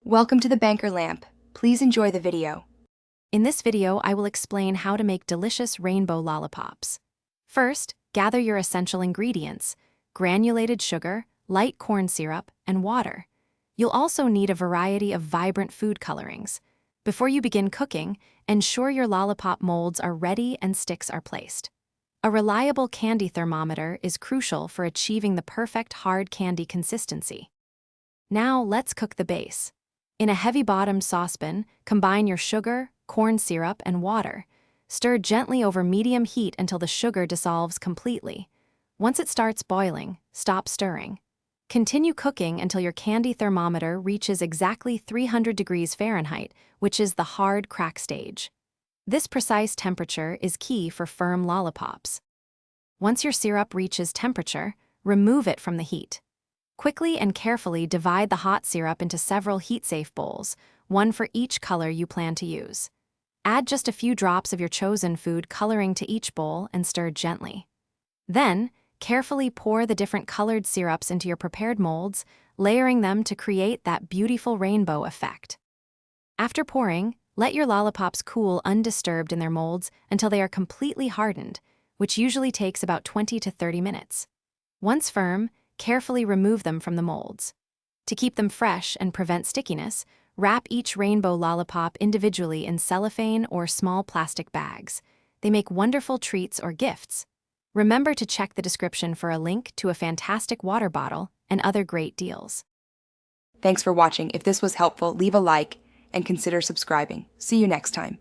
Welcome to the Banker Lamp. Please enjoy the video. In this video, I will explain how to make delicious rainbow lollipops. First, gather your essential ingredients: granulated sugar, light corn syrup, and water. You'll also need a variety of vibrant food colorings. Before you begin cooking, ensure your lollipop molds are ready and sticks are placed. A reliable candy thermometer is crucial for achieving the perfect hard candy consistency. Now, let's cook the base. In a heavy-bottomed saucepan, combine your sugar, corn syrup, and water. Stir gently over medium heat until the sugar dissolves completely. Once it starts boiling, stop stirring. Continue cooking until your candy thermometer reaches exactly 300 degrees Fahrenheit, which is the hard crack stage. This precise temperature is key for firm lollipops. Once your syrup reaches temperature, remove it from the heat. Quickly and carefully divide the hot syrup into several heat-safe bowls, one for each color you plan to use. Add just a few drops of your chosen food coloring to each bowl and stir gently. Then, carefully pour the different colored syrups into your prepared molds, layering them to create that beautiful rainbow effect. After pouring, let your lollipops cool undisturbed in their molds until they are completely hardened, which usually takes about 20 to 30 minutes. Once firm, carefully remove them from the molds. To keep them fresh and prevent stickiness, wrap each rainbow lollipop individually in cellophane or small plastic bags. They make wonderful treats or gifts. Remember to check the description for a link to a fantastic water bottle and other great deals. Thanks for watching. If this was helpful, leave a like and consider subscribing. See you next time.